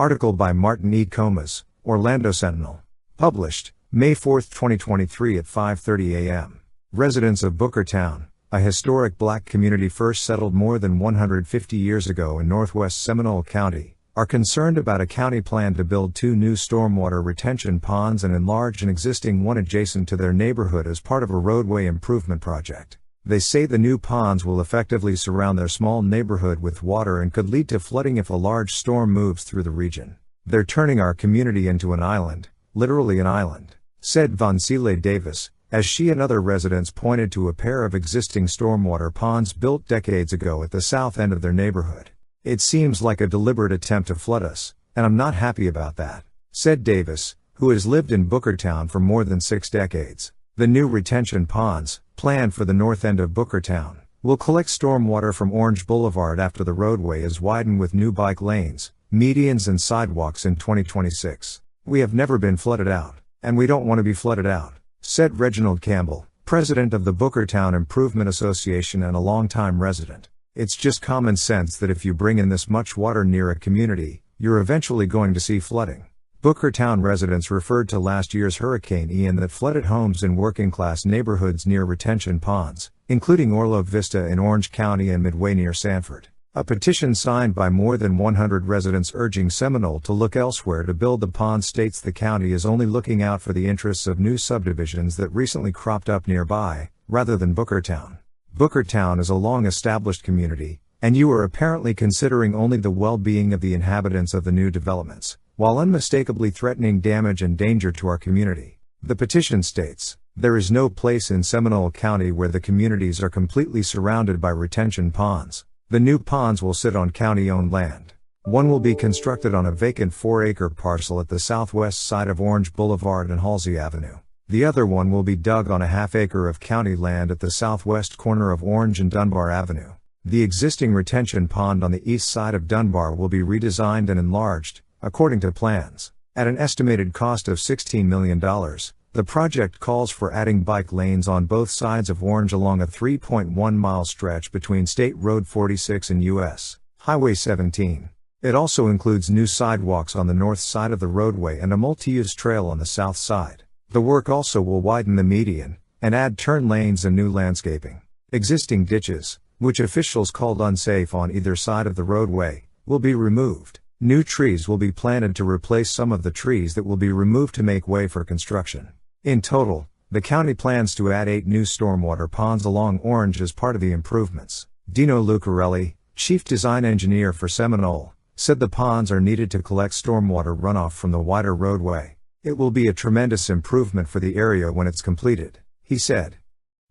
Article by Martin E. Comas, Orlando Sentinel. Published, May 4, 2023 at 5:30 a.m. Residents of Bookertown, a historic black community first settled more than 150 years ago in northwest Seminole County, are concerned about a county plan to build 2 new stormwater retention ponds and enlarge an existing one adjacent to their neighborhood as part of a roadway improvement project. They say the new ponds will effectively surround their small neighborhood with water and could lead to flooding if a large storm moves through the region. "They're turning our community into an island, literally an island," said Voncile Davis, as she and other residents pointed to a pair of existing stormwater ponds built decades ago at the south end of their neighborhood. "It seems like a deliberate attempt to flood us, and I'm not happy about that," said Davis, who has lived in Bookertown for more than 6 decades. The new retention ponds, planned for the north end of Bookertown, will collect stormwater from Orange Boulevard after the roadway is widened with new bike lanes, medians and sidewalks in 2026. "We have never been flooded out, and we don't want to be flooded out," said Reginald Campbell, president of the Bookertown Improvement Association and a longtime resident. "It's just common sense that if you bring in this much water near a community, you're eventually going to see flooding." Bookertown residents referred to last year's Hurricane Ian that flooded homes in working-class neighborhoods near retention ponds, including Orlo Vista in Orange County and Midway near Sanford. A petition signed by more than 100 residents urging Seminole to look elsewhere to build the ponds states the county is only looking out for the interests of new subdivisions that recently cropped up nearby, rather than Bookertown. Bookertown is a long-established community, and you are apparently considering only the well-being of the inhabitants of the new developments, while unmistakably threatening damage and danger to our community. The petition states, "There is no place in Seminole County where the communities are completely surrounded by retention ponds. The new ponds will sit on county-owned land. One will be constructed on a vacant 4-acre parcel at the southwest side of Orange Boulevard and Halsey Avenue. The other one will be dug on a half-acre of county land at the southwest corner of Orange and Dunbar Avenue. The existing retention pond on the east side of Dunbar will be redesigned and enlarged, according to plans. At an estimated cost of $16 million, the project calls for adding bike lanes on both sides of Orange along a 3.1-mile stretch between State Road 46 and U.S. Highway 17. It also includes new sidewalks on the north side of the roadway and a multi-use trail on the south side. The work also will widen the median, and add turn lanes and new landscaping. Existing ditches, which officials called unsafe on either side of the roadway, will be removed. New trees will be planted to replace some of the trees that will be removed to make way for construction. In total, the county plans to add 8 new stormwater ponds along Orange as part of the improvements. Dino Lucarelli, chief design engineer for Seminole, said the ponds are needed to collect stormwater runoff from the wider roadway. "It will be a tremendous improvement for the area when it's completed," he said.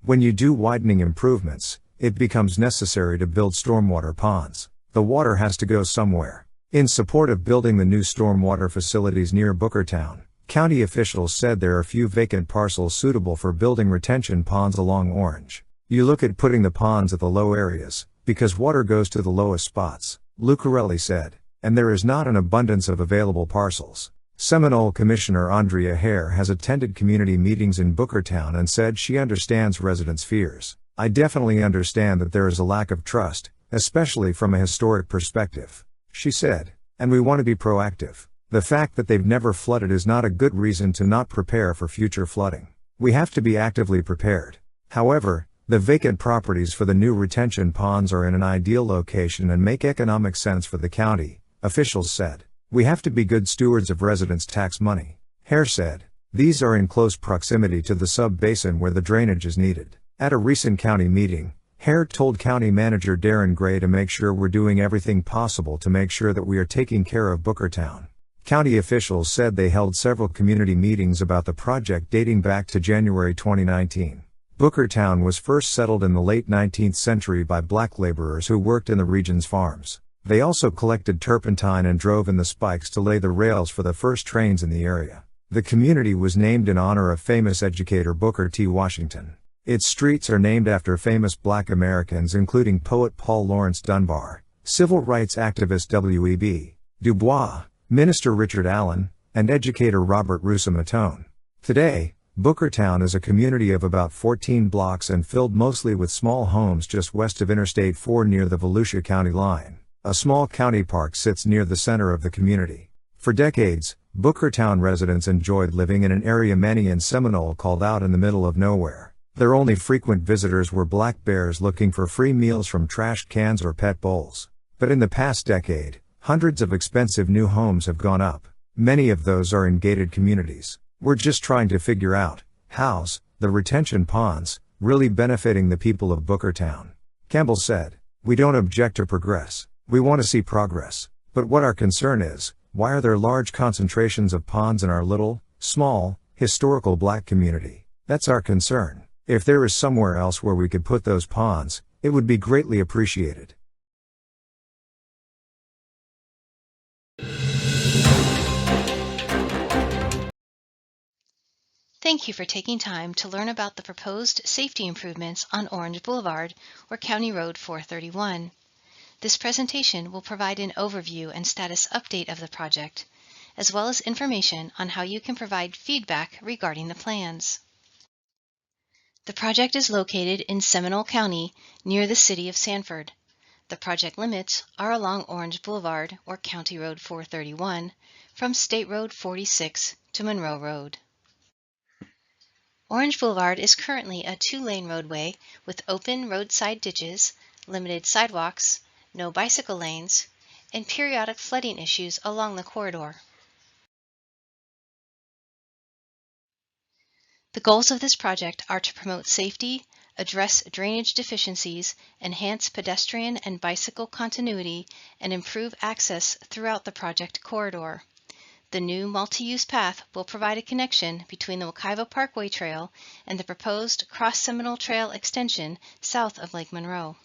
"When you do widening improvements, it becomes necessary to build stormwater ponds. The water has to go somewhere." In support of building the new stormwater facilities near Bookertown, county officials said there are few vacant parcels suitable for building retention ponds along Orange. "You look at putting the ponds at the low areas, because water goes to the lowest spots," Lucarelli said, "and there is not an abundance of available parcels." Seminole Commissioner Andrea Hare has attended community meetings in Bookertown and said she understands residents' fears. "I definitely understand that there is a lack of trust, especially from a historic perspective," she said, "and we want to be proactive. The fact that they've never flooded is not a good reason to not prepare for future flooding. We have to be actively prepared." However, the vacant properties for the new retention ponds are in an ideal location and make economic sense for the county, officials said. "We have to be good stewards of residents' tax money," Hare said. "These are in close proximity to the sub-basin where the drainage is needed." At a recent county meeting, Hare told County Manager Darren Gray to make sure we're doing everything possible to make sure that we are taking care of Bookertown. County officials said they held several community meetings about the project dating back to January 2019. Bookertown was first settled in the late 19th century by black laborers who worked in the region's farms. They also collected turpentine and drove in the spikes to lay the rails for the first trains in the area. The community was named in honor of famous educator Booker T. Washington. Its streets are named after famous black Americans including poet Paul Laurence Dunbar, civil rights activist W.E.B. Du Bois, Minister Richard Allen, and educator Robert Russa-Matone. Today, Bookertown is a community of about 14 blocks and filled mostly with small homes just west of Interstate 4 near the Volusia County line. A small county park sits near the center of the community. For decades, Bookertown residents enjoyed living in an area many in Seminole called out in the middle of nowhere. Their only frequent visitors were black bears looking for free meals from trashed cans or pet bowls. But in the past decade, hundreds of expensive new homes have gone up. Many of those are in gated communities. We're just trying to figure out how's the retention ponds really benefiting the people of Bookertown. Campbell said, "We don't object to progress. We want to see progress. But what our concern is, why are there large concentrations of ponds in our little, small, historical black community? That's our concern. If there is somewhere else where we could put those ponds, it would be greatly appreciated." Thank you for taking time to learn about the proposed safety improvements on Orange Boulevard or County Road 431. This presentation will provide an overview and status update of the project, as well as information on how you can provide feedback regarding the plans. The project is located in Seminole County, near the city of Sanford. The project limits are along Orange Boulevard or County Road 431 from State Road 46 to Monroe Road. Orange Boulevard is currently a two-lane roadway with open roadside ditches, limited sidewalks, no bicycle lanes, and periodic flooding issues along the corridor. The goals of this project are to promote safety, address drainage deficiencies, enhance pedestrian and bicycle continuity, and improve access throughout the project corridor. The new multi-use path will provide a connection between the Wekiva Parkway Trail and the proposed Cross Seminole Trail extension south of Lake Monroe.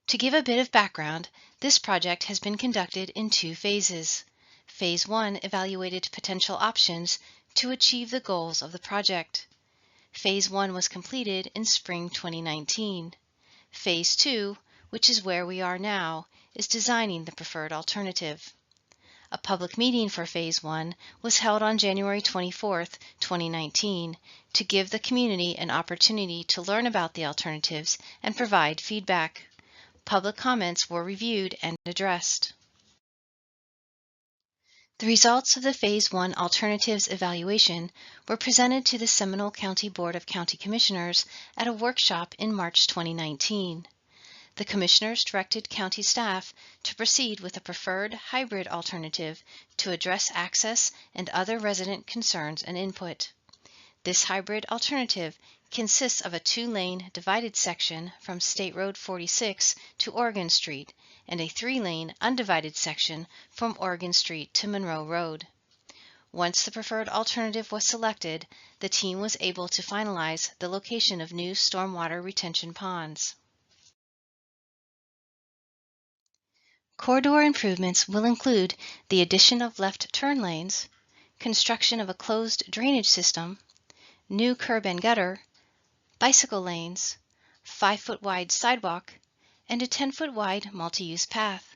To give a bit of background, this project has been conducted in two phases. Phase 1 evaluated potential options to achieve the goals of the project. Phase 1 was completed in spring 2019. Phase 2, which is where we are now, is designing the preferred alternative. A public meeting for Phase 1 was held on January 24, 2019, to give the community an opportunity to learn about the alternatives and provide feedback. Public comments were reviewed and addressed. The results of the Phase 1 Alternatives Evaluation were presented to the Seminole County Board of County Commissioners at a workshop in March 2019. The Commissioners directed county staff to proceed with a preferred hybrid alternative to address access and other resident concerns and input. This hybrid alternative consists of a two-lane divided section from State Road 46 to Oregon Street and a three-lane undivided section from Oregon Street to Monroe Road. Once the preferred alternative was selected, the team was able to finalize the location of new stormwater retention ponds. Corridor improvements will include the addition of left turn lanes, construction of a closed drainage system, new curb and gutter, bicycle lanes, 5-foot wide sidewalk, and a 10-foot wide multi-use path.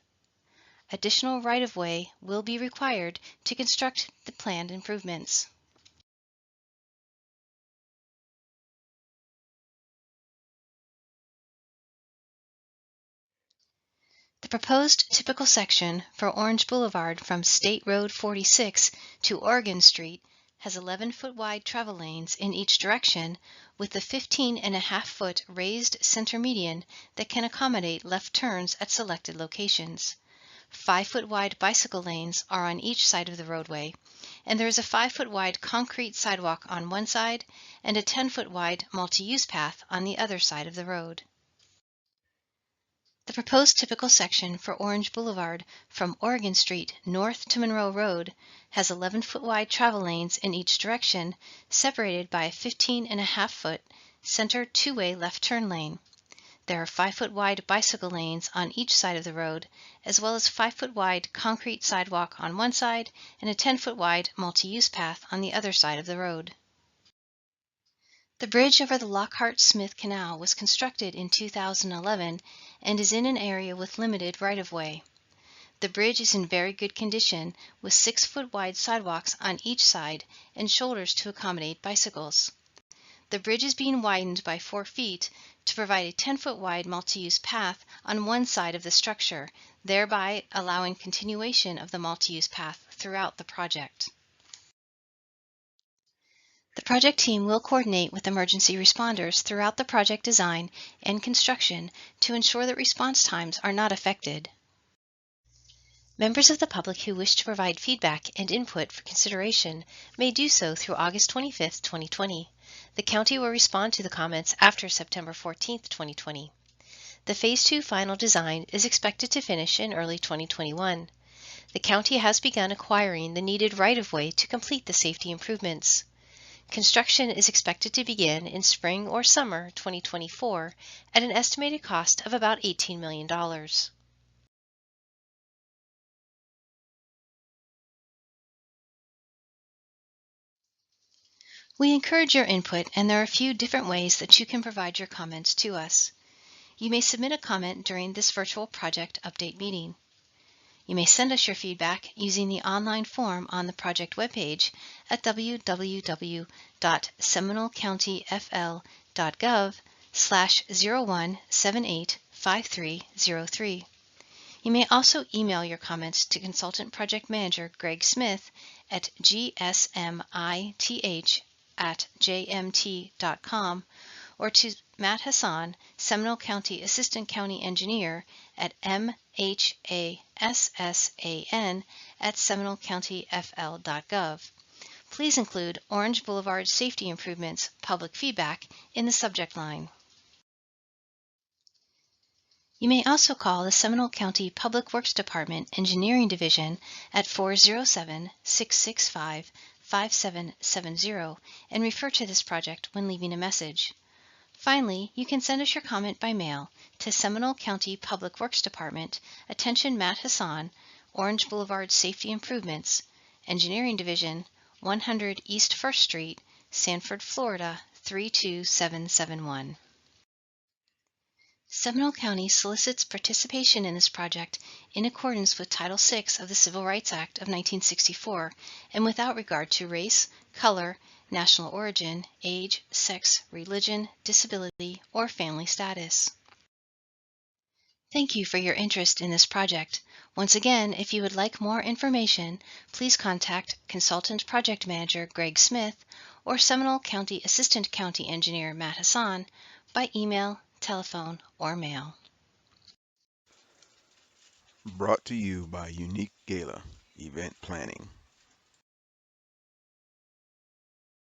Additional right-of-way will be required to construct the planned improvements. The proposed typical section for Orange Boulevard from State Road 46 to Oregon Street has 11-foot wide travel lanes in each direction with a 15.5-foot raised center median that can accommodate left turns at selected locations. 5-foot wide bicycle lanes are on each side of the roadway, and there is a 5-foot wide concrete sidewalk on one side and a 10-foot wide multi-use path on the other side of the road. The proposed typical section for Orange Boulevard from Oregon Street north to Monroe Road has 11-foot wide travel lanes in each direction, separated by a 15.5-foot center two-way left turn lane. There are 5-foot wide bicycle lanes on each side of the road, as well as 5-foot wide concrete sidewalk on one side and a 10-foot wide multi-use path on the other side of the road. The bridge over the Lockhart-Smith Canal was constructed in 2011 and is in an area with limited right-of-way. The bridge is in very good condition with 6-foot wide sidewalks on each side and shoulders to accommodate bicycles. The bridge is being widened by 4 feet to provide a 10-foot wide multi-use path on one side of the structure, thereby allowing continuation of the multi-use path throughout the project. The project team will coordinate with emergency responders throughout the project design and construction to ensure that response times are not affected. Members of the public who wish to provide feedback and input for consideration may do so through August 25, 2020. The county will respond to the comments after September 14, 2020. The Phase 2 final design is expected to finish in early 2021. The county has begun acquiring the needed right-of-way to complete the safety improvements. Construction is expected to begin in spring or summer 2024 at an estimated cost of about $18 million. We encourage your input, and there are a few different ways that you can provide your comments to us. You may submit a comment during this virtual project update meeting. You may send us your feedback using the online form on the project webpage at www.seminolecountyfl.gov/01785303. You may also email your comments to Consultant Project Manager Greg Smith at gsmith@jmt.com or to Matt Hassan, Seminole County Assistant County Engineer at mhassan@seminolecountyfl.gov. Please include Orange Boulevard Safety Improvements public feedback in the subject line. You may also call the Seminole County Public Works Department Engineering Division at 407-665-5770 and refer to this project when leaving a message. Finally, you can send us your comment by mail to Seminole County Public Works Department, attention Matt Hassan, Orange Boulevard Safety Improvements, Engineering Division, 100 East 1st Street, Sanford, Florida, 32771. Seminole County solicits participation in this project in accordance with Title VI of the Civil Rights Act of 1964 and without regard to race, color, national origin, age, sex, religion, disability, or family status. Thank you for your interest in this project. Once again, if you would like more information, please contact Consultant Project Manager Greg Smith or Seminole County Assistant County Engineer Matt Hassan by email, telephone, or mail. Brought to you by Unique Gala Event Planning.